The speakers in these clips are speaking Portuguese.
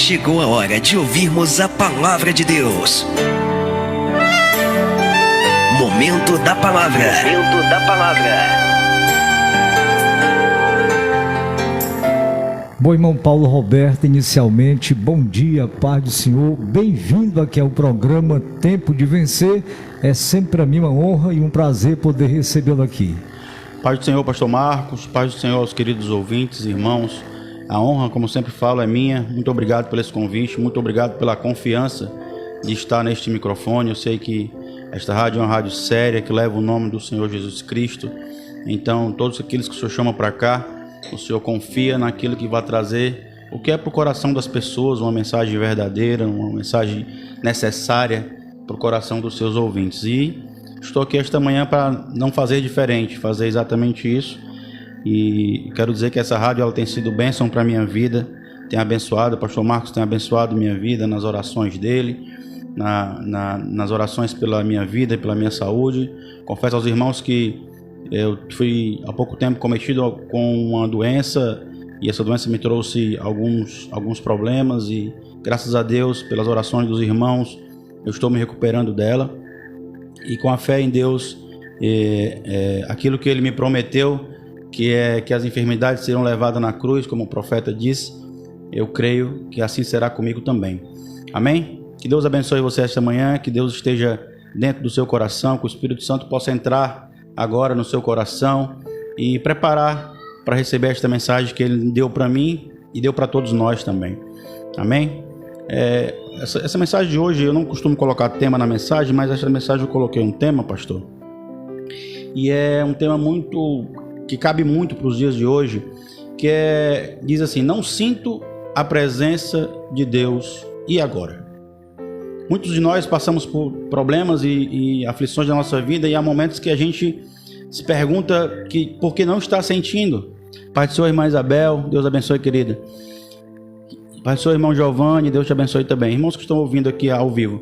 Chegou a hora de ouvirmos a Palavra de Deus. Momento da Palavra. Momento da Palavra. Bom, irmão Paulo Roberto, inicialmente, bom dia, paz do Senhor, bem-vindo aqui ao programa Tempo de Vencer. É sempre para mim uma honra e um prazer poder recebê-lo aqui. Paz do Senhor, pastor Marcos, paz do Senhor aos queridos ouvintes, irmãos. A honra, como sempre falo, é minha. Muito obrigado por esse convite, muito obrigado pela confiança de estar neste microfone. Eu sei que esta rádio é uma rádio séria, que leva o nome do Senhor Jesus Cristo. Então, todos aqueles que o Senhor chama para cá, o Senhor confia naquilo que vai trazer o que é para o coração das pessoas, uma mensagem verdadeira, uma mensagem necessária para o coração dos seus ouvintes. E estou aqui esta manhã para não fazer diferente, fazer exatamente isso. E quero dizer que essa rádio ela tem sido bênção para a minha vida, tem abençoado, o pastor Marcos tem abençoado minha vida nas orações dele, nas orações pela minha vida e pela minha saúde. Confesso aos irmãos que eu fui há pouco tempo cometido com uma doença e essa doença me trouxe alguns problemas e graças a Deus, pelas orações dos irmãos, eu estou me recuperando dela e com a fé em Deus, aquilo que Ele me prometeu, que é que as enfermidades serão levadas na cruz, como o profeta disse, eu creio que assim será comigo também. Amém? Que Deus abençoe você esta manhã, que Deus esteja dentro do seu coração, que o Espírito Santo possa entrar agora no seu coração e preparar para receber esta mensagem que Ele deu para mim e deu para todos nós também. Amém? Essa mensagem de hoje, eu não costumo colocar tema na mensagem, mas esta mensagem eu coloquei um tema, pastor, e é um tema que cabe muito para os dias de hoje, que diz assim: não sinto a presença de Deus, e agora? Muitos de nós passamos por problemas e aflições da nossa vida, e há momentos que a gente se pergunta por que não está sentindo. Pai do Senhor, irmã Isabel, Deus abençoe, querida. Pai do Senhor, irmão Giovanni, Deus te abençoe também. Irmãos que estão ouvindo aqui ao vivo.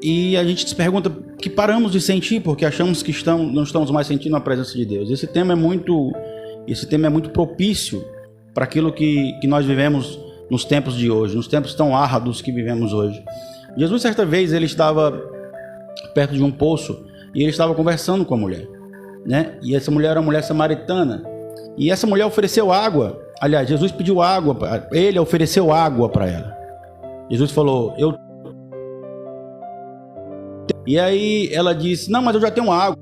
E a gente se pergunta que paramos de sentir porque achamos que não estamos mais sentindo a presença de Deus. Esse tema é muito propício para aquilo que nós vivemos nos tempos de hoje, nos tempos tão árduos que vivemos hoje. Jesus, certa vez, ele estava perto de um poço e ele estava conversando com a mulher, né? E essa mulher era uma mulher samaritana. E essa mulher ofereceu água. Aliás, Jesus pediu água, ele ofereceu água para ela. Jesus falou: E aí ela disse: não, mas eu já tenho água.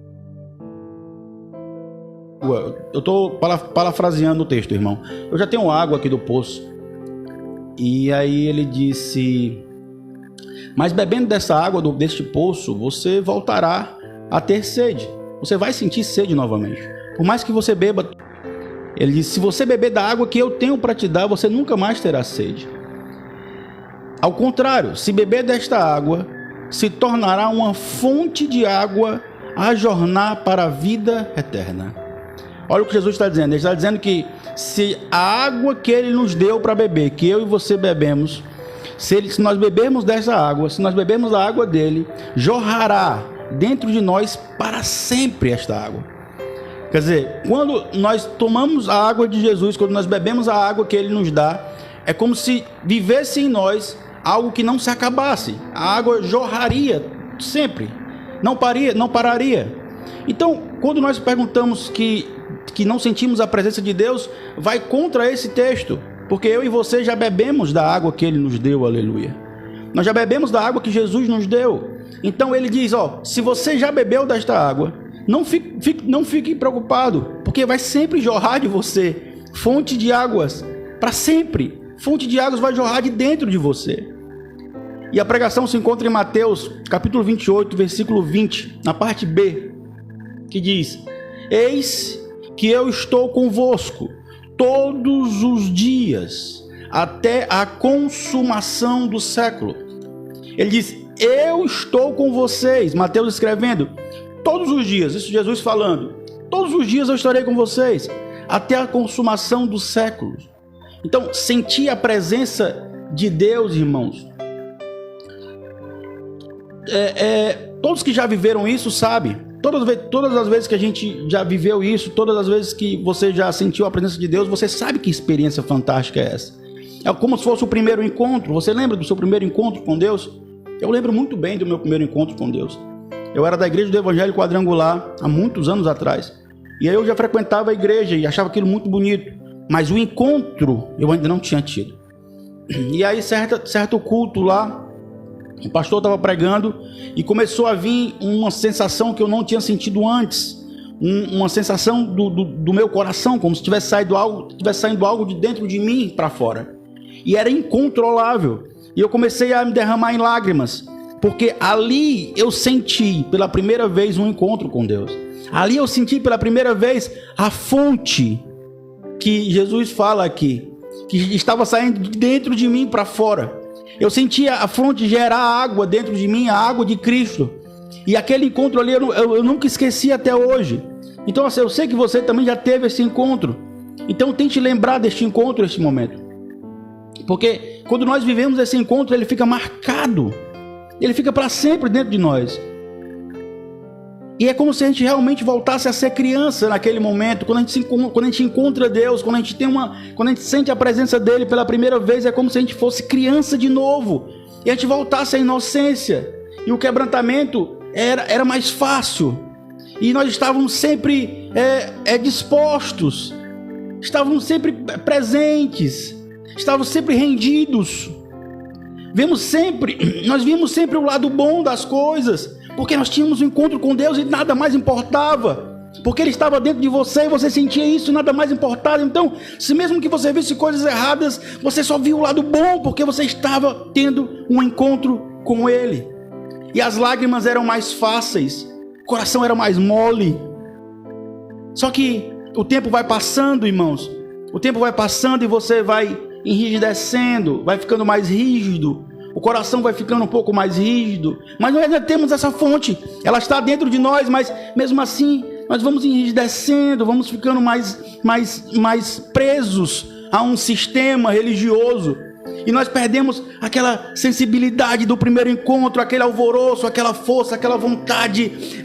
Eu estou parafraseando o texto, irmão. Eu já tenho água aqui do poço. E aí ele disse: mas bebendo dessa água deste poço, você voltará a ter sede. Você vai sentir sede novamente. Por mais que você beba. Ele disse: se você beber da água que eu tenho para te dar, você nunca mais terá sede. Ao contrário, se beber desta água, se tornará uma fonte de água a jorrar para a vida eterna. Olha o que Jesus está dizendo. Ele está dizendo que se a água que Ele nos deu para beber, que eu e você bebemos, se nós bebermos dessa água, se nós bebermos a água dele, jorrará dentro de nós para sempre esta água. Quer dizer, quando nós tomamos a água de Jesus, quando nós bebemos a água que Ele nos dá, é como se vivesse em nós algo que não se acabasse. A água jorraria sempre, não pararia. Então, quando nós perguntamos que não sentimos a presença de Deus, vai contra esse texto, porque eu e você já bebemos da água que Ele nos deu, aleluia. Nós já bebemos da água que Jesus nos deu. Então Ele diz: se você já bebeu desta água, não fique preocupado, porque vai sempre jorrar de você fonte de águas, para sempre. Fonte de águas vai jorrar de dentro de você. E a pregação se encontra em Mateus, capítulo 28, versículo 20, na parte B, que diz: eis que eu estou convosco todos os dias, até a consumação do século. Ele diz: eu estou com vocês. Mateus escrevendo: todos os dias, isso Jesus falando, todos os dias eu estarei com vocês, até a consumação dos séculos. Então, sentir a presença de Deus, irmãos, todos que já viveram isso sabem. Todas as vezes que a gente já viveu isso, todas as vezes que você já sentiu a presença de Deus, você sabe que experiência fantástica é essa. É como se fosse o primeiro encontro. Você lembra do seu primeiro encontro com Deus? Eu lembro muito bem do meu primeiro encontro com Deus. Eu era da igreja do Evangelho Quadrangular há muitos anos atrás. E aí eu já frequentava a igreja e achava aquilo muito bonito. Mas o encontro eu ainda não tinha tido. E aí certo culto lá, o pastor estava pregando e começou a vir uma sensação que eu não tinha sentido antes. Uma sensação do meu coração, como se tivesse saindo algo de dentro de mim para fora. E era incontrolável. E eu comecei a me derramar em lágrimas, porque ali eu senti pela primeira vez um encontro com Deus. Ali eu senti pela primeira vez a fonte que Jesus fala aqui, que estava saindo de dentro de mim para fora. Eu sentia a fonte gerar água dentro de mim, a água de Cristo. E aquele encontro ali eu nunca esqueci até hoje. Então assim, eu sei que você também já teve esse encontro. Então tente lembrar deste encontro, deste momento. Porque quando nós vivemos esse encontro, ele fica marcado. Ele fica para sempre dentro de nós. E é como se a gente realmente voltasse a ser criança naquele momento. Quando a gente encontra Deus, quando a gente sente a presença dele pela primeira vez, é como se a gente fosse criança de novo. E a gente voltasse à inocência. E o quebrantamento era mais fácil. E nós estávamos sempre dispostos. Estávamos sempre presentes. Estávamos sempre rendidos. Nós vimos sempre o lado bom das coisas. Porque nós tínhamos um encontro com Deus e nada mais importava. Porque Ele estava dentro de você e você sentia isso e nada mais importava. Então, se mesmo que você visse coisas erradas, você só viu o lado bom, porque você estava tendo um encontro com Ele. E as lágrimas eram mais fáceis, o coração era mais mole. Só que o tempo vai passando, irmãos. O tempo vai passando e você vai enrijecendo, vai ficando mais rígido. O coração vai ficando um pouco mais rígido. Mas nós ainda temos essa fonte. Ela está dentro de nós, mas mesmo assim nós vamos enrijecendo, vamos ficando mais presos a um sistema religioso. E nós perdemos aquela sensibilidade do primeiro encontro, aquele alvoroço, aquela força, aquela vontade,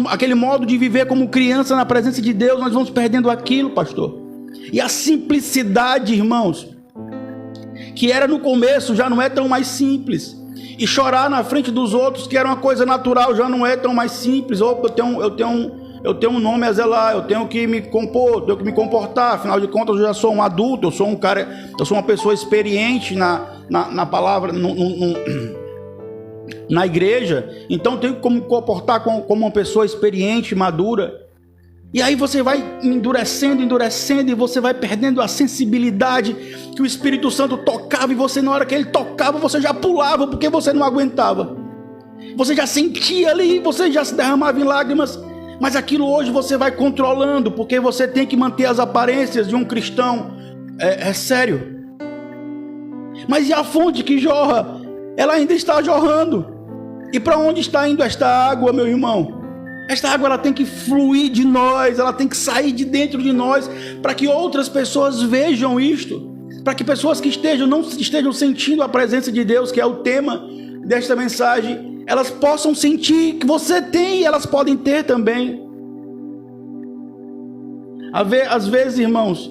aquele modo de viver como criança na presença de Deus. Nós vamos perdendo aquilo, pastor. E a simplicidade, irmãos, que era no começo, já não é tão mais simples. E chorar na frente dos outros, que era uma coisa natural, já não é tão mais simples. Opa, eu tenho um nome a zelar, eu tenho que me compor, tenho que me comportar. Afinal de contas, eu já sou um adulto, eu sou uma pessoa experiente na palavra, na igreja. Então, tenho que me comportar como uma pessoa experiente, madura. E aí você vai endurecendo, e você vai perdendo a sensibilidade que o Espírito Santo tocava, e você, na hora que ele tocava, você já pulava, porque você não aguentava. Você já sentia ali, você já se derramava em lágrimas, mas aquilo hoje você vai controlando, porque você tem que manter as aparências de um cristão sério. Mas e a fonte que jorra? Ela ainda está jorrando. E para onde está indo esta água, meu irmão? Esta água ela tem que fluir de nós, ela tem que sair de dentro de nós, para que outras pessoas vejam isto, para que pessoas que não estejam sentindo a presença de Deus, que é o tema desta mensagem, elas possam sentir que você tem e elas podem ter também. Às vezes, irmãos,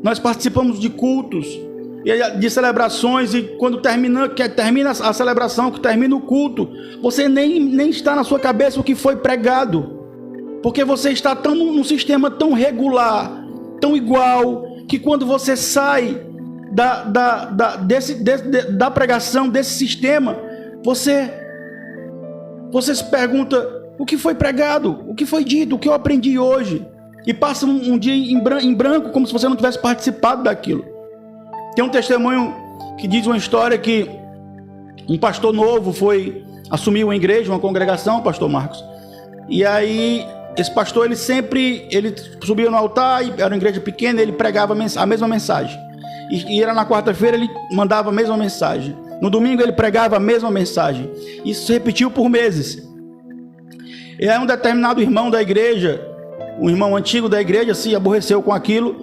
nós participamos de cultos, de celebrações, e quando termina a celebração, que termina o culto, você nem está na sua cabeça o que foi pregado, porque você está num sistema tão regular, tão igual, que quando você sai da pregação, desse sistema, você se pergunta: o que foi pregado, o que foi dito, o que eu aprendi hoje? E passa um dia em branco, como se você não tivesse participado daquilo. Tem um testemunho que diz uma história que um pastor novo assumiu uma igreja, uma congregação, pastor Marcos. E aí, esse pastor, ele subia no altar, e era uma igreja pequena, ele pregava a mesma mensagem. E era na quarta-feira, ele mandava a mesma mensagem. No domingo, ele pregava a mesma mensagem. Isso se repetiu por meses. E aí, um determinado irmão da igreja, um irmão antigo da igreja, se aborreceu com aquilo.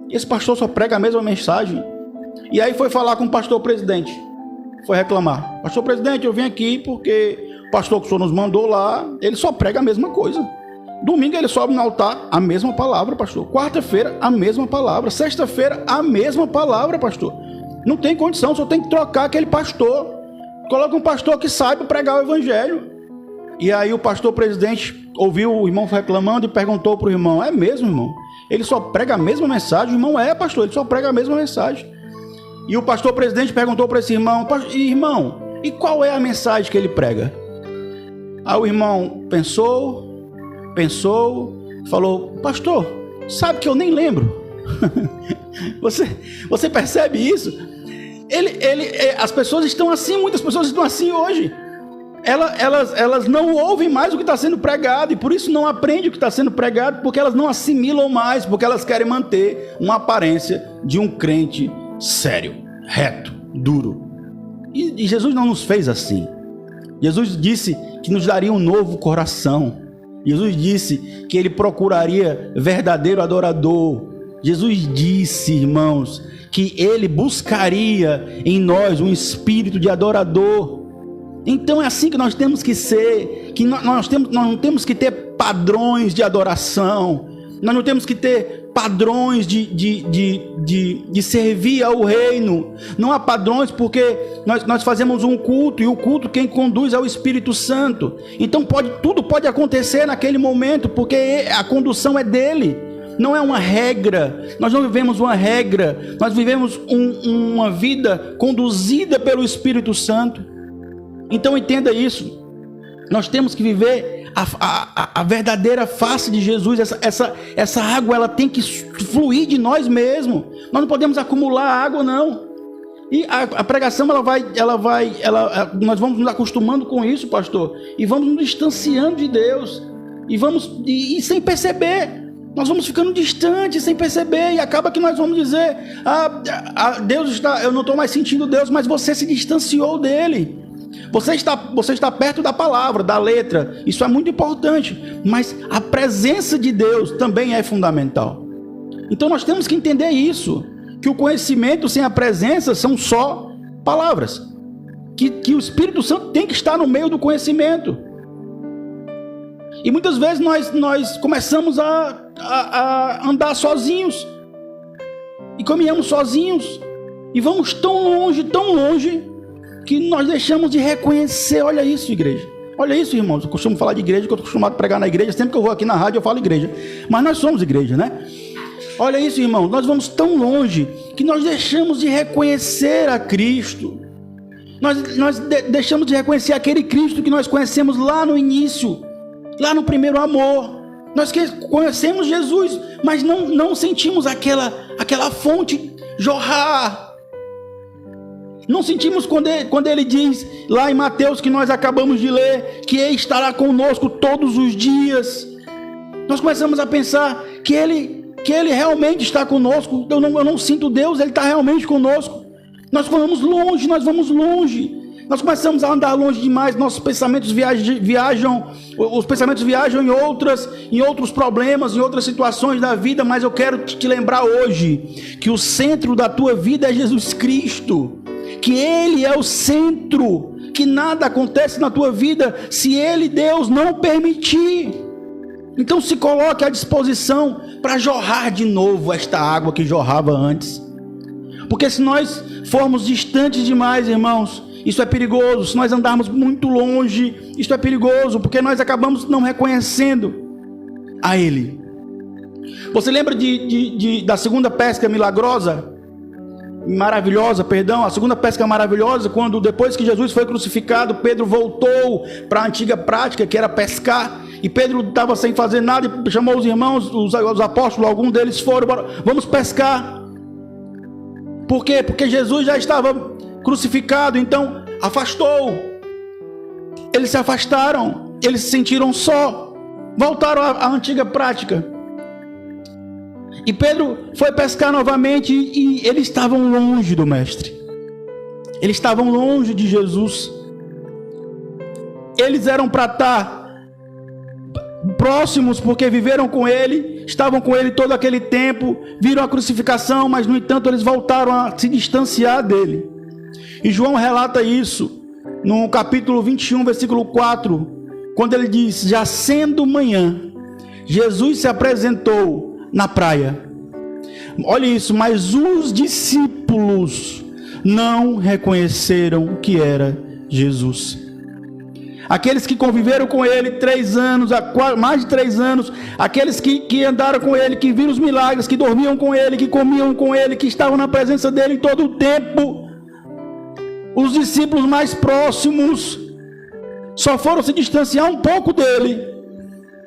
E esse pastor só prega a mesma mensagem. E aí foi falar com o pastor presidente, foi reclamar: pastor presidente, eu vim aqui porque o pastor que o senhor nos mandou lá, ele só prega a mesma coisa. Domingo ele sobe no altar, a mesma palavra, pastor. Quarta-feira, a mesma palavra. Sexta-feira, a mesma palavra, pastor. Não tem condição, só tem que trocar aquele pastor. Coloca um pastor que saiba pregar o evangelho. E aí o pastor presidente ouviu o irmão reclamando e perguntou para o irmão: é mesmo, irmão? Ele só prega a mesma mensagem? O irmão: é, pastor, ele só prega a mesma mensagem. E o pastor presidente perguntou para esse irmão: irmão, e qual é a mensagem que ele prega? Aí o irmão pensou, falou: pastor, sabe que eu nem lembro. Você percebe isso? As pessoas estão assim, muitas pessoas estão assim hoje. Elas não ouvem mais o que está sendo pregado, e por isso não aprendem o que está sendo pregado, porque elas não assimilam mais, porque elas querem manter uma aparência de um crente sério, reto, duro. E Jesus não nos fez assim. Jesus disse que nos daria um novo coração. Jesus disse que ele procuraria verdadeiro adorador. Jesus disse, irmãos, que ele buscaria em nós um espírito de adorador. Então é assim que nós temos que ser, que nós não temos que ter padrões de adoração, nós não temos que ter padrões de servir ao reino. Não há padrões, porque nós fazemos um culto, e o culto quem conduz é o Espírito Santo. Então tudo pode acontecer naquele momento, porque a condução é dele, não é uma regra. Nós não vivemos uma regra, nós vivemos uma vida conduzida pelo Espírito Santo. Então entenda isso, nós temos que viver a verdadeira face de Jesus. Essa água, ela tem que fluir de nós mesmos. Nós não podemos acumular água, não. E a pregação, nós vamos nos acostumando com isso, pastor, e vamos nos distanciando de Deus, e sem perceber, nós vamos ficando distantes sem perceber, e acaba que nós vamos dizer: Deus está, eu não estou mais sentindo Deus, mas você se distanciou dele. Você está perto da palavra, da letra, isso é muito importante, mas a presença de Deus também é fundamental. Então nós temos que entender isso, que o conhecimento sem a presença são só palavras, que o Espírito Santo tem que estar no meio do conhecimento. E muitas vezes nós começamos a andar sozinhos, e caminhamos sozinhos, e vamos tão longe, que nós deixamos de reconhecer. Olha isso, igreja. Olha isso, irmãos. Eu costumo falar de igreja, que eu estou acostumado a pregar na igreja. Sempre que eu vou aqui na rádio eu falo igreja, mas nós somos igreja, né? Olha isso, irmãos. Nós vamos tão longe que nós deixamos de reconhecer a Cristo. Nós deixamos de reconhecer aquele Cristo que nós conhecemos lá no início, lá no primeiro amor. Nós conhecemos Jesus, mas não sentimos aquela fonte jorrar. Não sentimos quando ele diz lá em Mateus, que nós acabamos de ler, que ele estará conosco todos os dias. Nós começamos a pensar que ele realmente está conosco. Eu não sinto Deus, ele está realmente conosco. Nós vamos longe. Nós começamos a andar longe demais, nossos pensamentos viajam, os pensamentos viajam em outros problemas, em outras situações da vida. Mas eu quero te lembrar hoje que o centro da tua vida é Jesus Cristo, que Ele é o centro, que nada acontece na tua vida se Ele, Deus, não permitir. Então se coloque à disposição para jorrar de novo esta água que jorrava antes, porque se nós formos distantes demais, irmãos, isso é perigoso. Se nós andarmos muito longe, isso é perigoso, porque nós acabamos não reconhecendo a Ele. Você lembra da segunda pesca maravilhosa, a segunda pesca maravilhosa, quando depois que Jesus foi crucificado, Pedro voltou para a antiga prática, que era pescar, e Pedro estava sem fazer nada, e chamou os irmãos, os apóstolos, alguns deles foram: vamos pescar. Por quê? Porque Jesus já estava crucificado, então afastou. Eles se afastaram, eles se sentiram só, voltaram à antiga prática. E Pedro foi pescar novamente, e eles estavam longe do Mestre. Eles estavam longe de Jesus. Eles eram para estar próximos, porque viveram com Ele, estavam com Ele todo aquele tempo, viram a crucificação, mas no entanto eles voltaram a se distanciar dele. E João relata isso no capítulo 21, versículo 4, quando ele diz: já sendo manhã, Jesus se apresentou na praia. Olha isso, mas os discípulos não reconheceram que era Jesus. Aqueles que conviveram com ele 3 anos, mais de 3 anos, aqueles que andaram com ele, que viram os milagres, que dormiam com ele, que comiam com ele, que estavam na presença dele em todo o tempo, os discípulos mais próximos só foram se distanciar um pouco dele,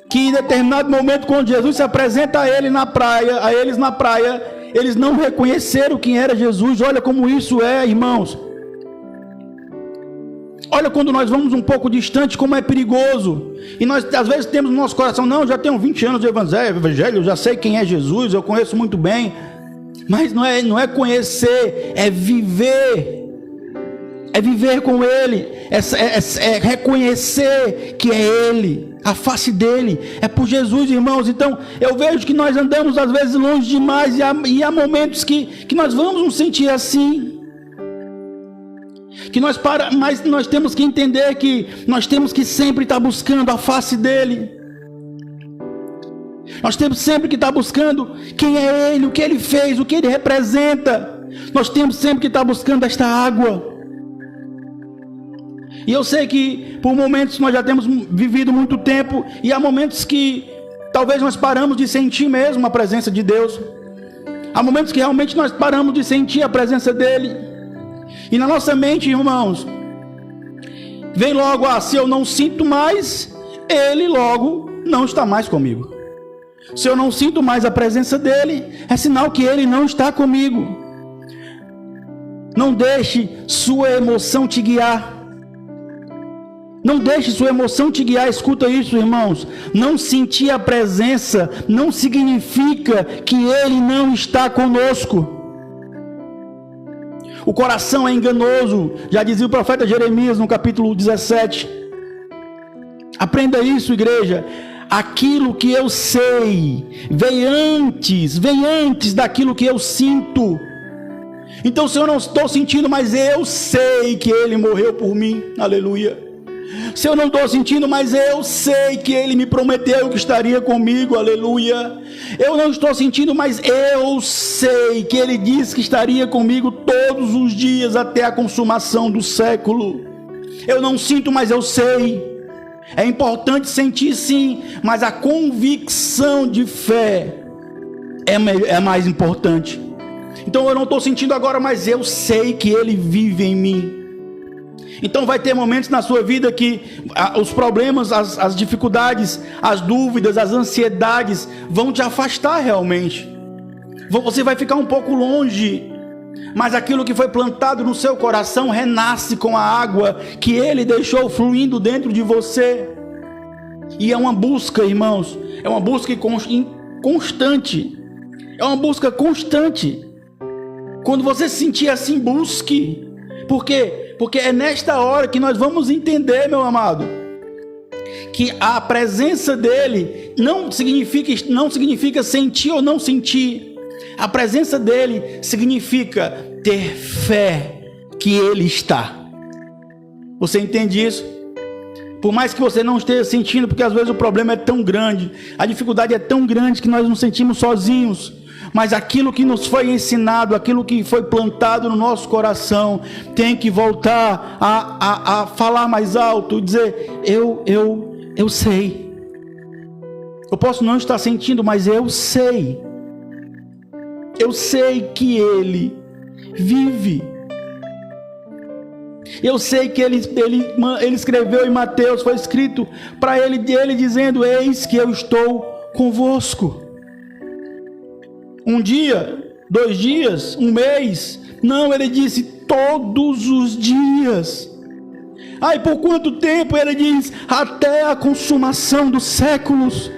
que em determinado momento, quando Jesus se apresenta a eles na praia, eles não reconheceram quem era Jesus. Olha como isso é, irmãos. Olha quando nós vamos um pouco distante, como é perigoso. E nós às vezes temos no nosso coração, não, já tenho 20 anos de evangelho, já sei quem é Jesus, eu conheço muito bem. Mas não é conhecer, é viver. É viver com Ele, é reconhecer que é Ele, a face dEle, é por Jesus, irmãos. Então, eu vejo que nós andamos às vezes longe demais, e há momentos que nós vamos nos sentir assim, mas nós temos que entender que nós temos que sempre estar buscando a face dEle, nós temos sempre que estar buscando quem é Ele, o que Ele fez, o que Ele representa, nós temos sempre que estar buscando esta água. E eu sei que por momentos nós já temos vivido muito tempo, e há momentos que talvez nós paramos de sentir mesmo a presença de Deus. Há momentos que realmente nós paramos de sentir a presença dEle. E na nossa mente, irmãos, vem logo, se eu não sinto mais, Ele logo não está mais comigo. Se eu não sinto mais a presença dEle, é sinal que Ele não está comigo. Não deixe sua emoção te guiar. Não deixe sua emoção te guiar. Escuta isso, irmãos. Não sentir a presença não significa que Ele não está conosco. O coração é enganoso, já dizia o profeta Jeremias no capítulo 17. Aprenda isso, igreja. Aquilo que eu sei vem antes daquilo que eu sinto. Então, se eu não estou sentindo, mas eu sei que Ele morreu por mim, aleluia. Se eu não estou sentindo, mas eu sei que Ele me prometeu que estaria comigo, aleluia. Eu não estou sentindo, mas eu sei que Ele disse que estaria comigo todos os dias até a consumação do século. Eu não sinto, mas eu sei. É importante sentir sim, mas a convicção de fé é mais importante. Então eu não estou sentindo agora, mas eu sei que Ele vive em mim. Então vai ter momentos na sua vida que os problemas, as dificuldades, as dúvidas, as ansiedades vão te afastar realmente. Você vai ficar um pouco longe, mas aquilo que foi plantado no seu coração renasce com a água que Ele deixou fluindo dentro de você. E é uma busca, irmãos, é uma busca constante. É uma busca constante. Quando você se sentir assim, busque. Por quê? Porque é nesta hora que nós vamos entender, meu amado, que a presença dEle não significa sentir ou não sentir. A presença dEle significa ter fé que Ele está. Você entende isso? Por mais que você não esteja sentindo, porque às vezes o problema é tão grande, a dificuldade é tão grande que nós nos sentimos sozinhos. Mas aquilo que nos foi ensinado, aquilo que foi plantado no nosso coração, tem que voltar a falar mais alto, dizer, eu sei. Eu posso não estar sentindo, mas eu sei. Eu sei que Ele vive. Eu sei que ele escreveu em Mateus, foi escrito para ele dizendo, eis que eu estou convosco. Um dia, 2 dias, 1 mês. Não, ele disse todos os dias. E por quanto tempo? Ele diz até a consumação dos séculos.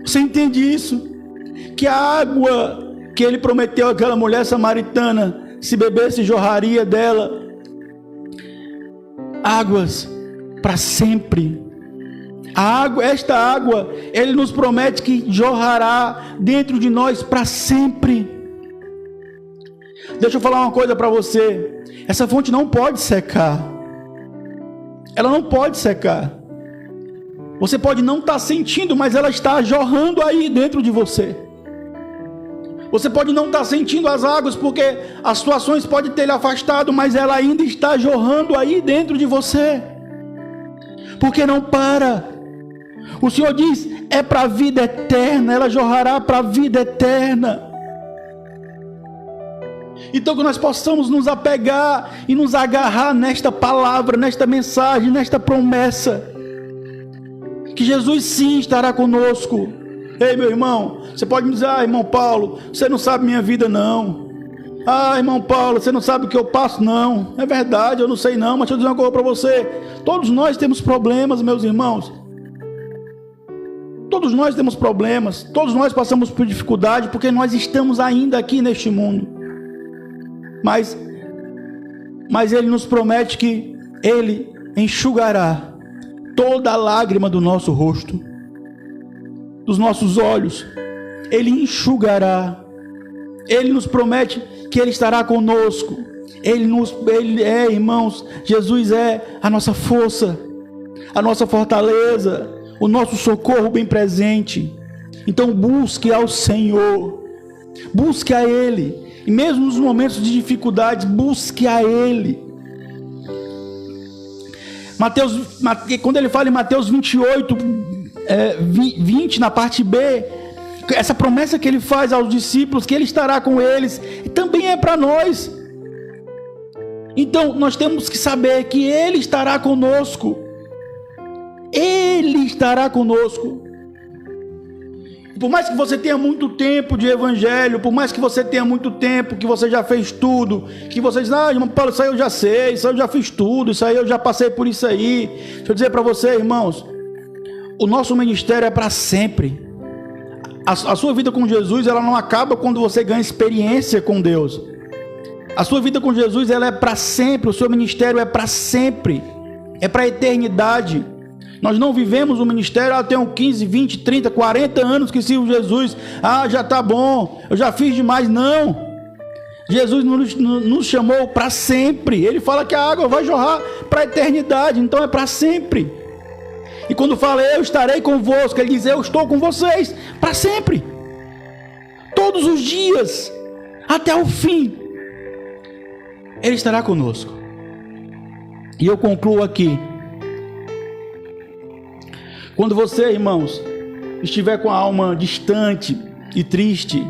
Você entende isso? Que a água que Ele prometeu àquela mulher samaritana, se bebesse jorraria dela águas para sempre. Esta água, Ele nos promete que jorrará dentro de nós para sempre. Deixa eu falar uma coisa para você. Essa fonte não pode secar. Ela não pode secar. Você pode não estar sentindo, mas ela está jorrando aí dentro de você. Você pode não estar sentindo as águas, porque as situações podem ter lhe afastado, mas ela ainda está jorrando aí dentro de você. Porque não para. O Senhor diz, é para a vida eterna, ela jorrará para a vida eterna. Então que nós possamos nos apegar e nos agarrar nesta palavra, nesta mensagem, nesta promessa. Que Jesus sim estará conosco. Ei, meu irmão, você pode me dizer, irmão Paulo, você não sabe minha vida não. Irmão Paulo, você não sabe o que eu passo não. É verdade, eu não sei não, mas deixa eu dizer uma coisa para você. Todos nós temos problemas, meus irmãos. Todos nós temos problemas, todos nós passamos por dificuldade, porque nós estamos ainda aqui neste mundo. Mas Ele nos promete que Ele enxugará toda a lágrima do nosso rosto, dos nossos olhos. Ele enxugará. Ele nos promete que Ele estará conosco. Ele é, irmãos, Jesus é a nossa força, a nossa fortaleza, o nosso socorro bem presente. Então busque ao Senhor, busque a Ele, e mesmo nos momentos de dificuldade, busque a Ele. Quando ele fala em Mateus 28, 20, na parte B, essa promessa que Ele faz aos discípulos, que Ele estará com eles, também é para nós. Então nós temos que saber que Ele estará conosco. Ele estará conosco. Por mais que você tenha muito tempo de evangelho, por mais que você tenha muito tempo, que você já fez tudo, que você diz, irmão Paulo, isso aí eu já sei, isso aí eu já fiz tudo, isso aí eu já passei por isso aí. Deixa eu dizer para você, irmãos, o nosso ministério é para sempre. A sua vida com Jesus, ela não acaba quando você ganha experiência com Deus. A sua vida com Jesus, ela é para sempre. O seu ministério é para sempre, é para a eternidade. Nós não vivemos o ministério, eu tenho 15, 20, 30, 40 anos que sirvo Jesus. Já está bom, eu já fiz demais. Não. Jesus nos chamou para sempre. Ele fala que a água vai jorrar para a eternidade, então é para sempre. E quando fala, eu estarei convosco, Ele diz, eu estou com vocês para sempre. Todos os dias, até o fim, Ele estará conosco. E eu concluo aqui. Quando você, irmãos, estiver com a alma distante e triste,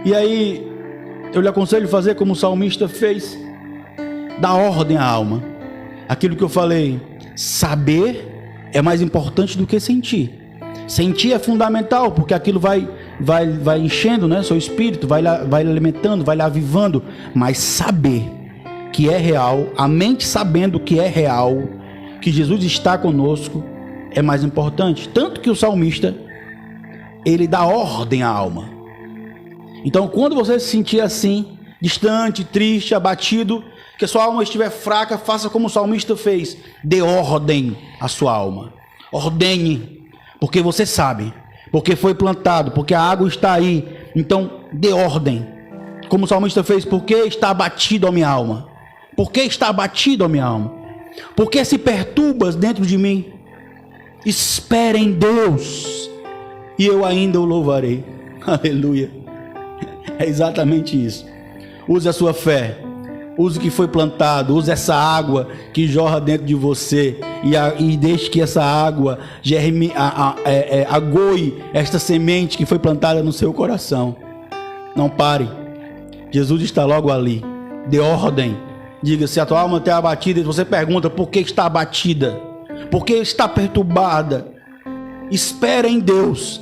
e aí eu lhe aconselho a fazer como o salmista fez, dar ordem à alma. Aquilo que eu falei, saber é mais importante do que sentir. Sentir é fundamental, porque aquilo vai enchendo, né, seu espírito, vai lhe alimentando, vai lhe avivando. Mas saber que é real, a mente sabendo que é real, que Jesus está conosco, é mais importante. Tanto que o salmista, ele dá ordem à alma. Então quando você se sentir assim, distante, triste, abatido, que a sua alma estiver fraca, faça como o salmista fez, dê ordem à sua alma. Ordene, porque você sabe, porque foi plantado, porque a água está aí. Então dê ordem, como o salmista fez. Porque está abatido a minha alma? Porque está abatido a minha alma? Porque se perturbas dentro de mim? Espere em Deus, e eu ainda o louvarei. Aleluia. É exatamente isso. Use a sua fé, use o que foi plantado, use essa água que jorra dentro de você, e deixe que essa água agoe esta semente que foi plantada no seu coração. Não pare, Jesus está logo ali. Dê ordem. Diga, se a tua alma está abatida, e você pergunta, por que está abatida? Por que está perturbada? Espera em Deus,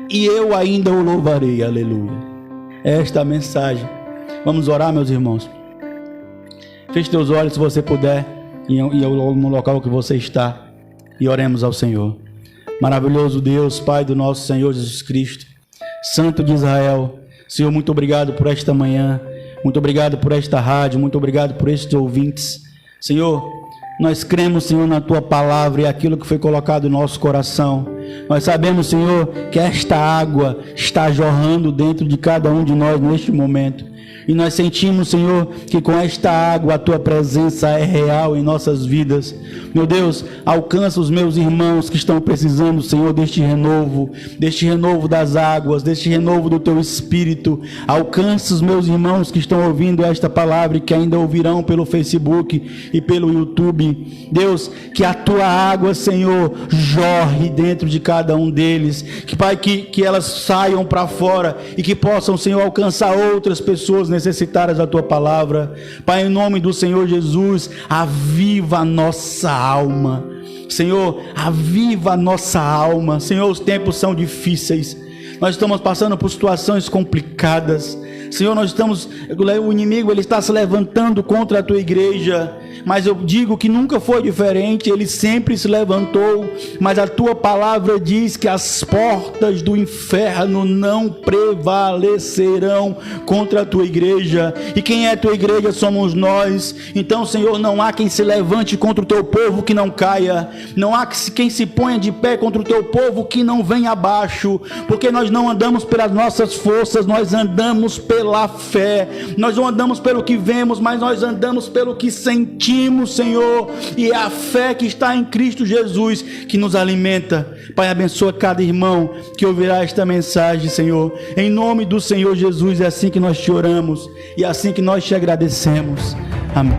e eu ainda o louvarei. Aleluia. Esta é a mensagem. Vamos orar, meus irmãos. Feche teus olhos, se você puder, no local que você está, e oremos ao Senhor. Maravilhoso Deus, Pai do nosso Senhor Jesus Cristo, Santo de Israel, Senhor, muito obrigado por esta manhã, muito obrigado por esta rádio, muito obrigado por estes ouvintes. Senhor, nós cremos, Senhor, na Tua palavra e aquilo que foi colocado no nosso coração. Nós sabemos, Senhor, que esta água está jorrando dentro de cada um de nós neste momento. E nós sentimos, Senhor, que com esta água a Tua presença é real em nossas vidas. Meu Deus, alcança os meus irmãos que estão precisando, Senhor, deste renovo das águas, deste renovo do Teu Espírito. Alcança os meus irmãos que estão ouvindo esta palavra e que ainda ouvirão pelo Facebook e pelo YouTube. Deus, que a Tua água, Senhor, jorre dentro de cada um deles. Que, Pai, que elas saiam para fora e que possam, Senhor, alcançar outras pessoas necessitadas da Tua palavra. Pai, em nome do Senhor Jesus, aviva a nossa alma. Senhor, aviva a nossa alma. Senhor, os tempos são difíceis. Nós estamos passando por situações complicadas. Senhor, o inimigo ele está se levantando contra a Tua igreja, mas eu digo que nunca foi diferente, ele sempre se levantou, mas a Tua palavra diz que as portas do inferno não prevalecerão contra a Tua igreja, e quem é a Tua igreja somos nós. Então, Senhor, não há quem se levante contra o Teu povo que não caia, não há quem se ponha de pé contra o Teu povo que não venha abaixo, porque nós não andamos pelas nossas forças, nós andamos pela fé. Nós não andamos pelo que vemos, mas nós andamos pelo que sentimos, Senhor, e é a fé que está em Cristo Jesus que nos alimenta. Pai, abençoa cada irmão que ouvirá esta mensagem, Senhor, em nome do Senhor Jesus. É assim que nós te oramos e é assim que nós te agradecemos. Amém.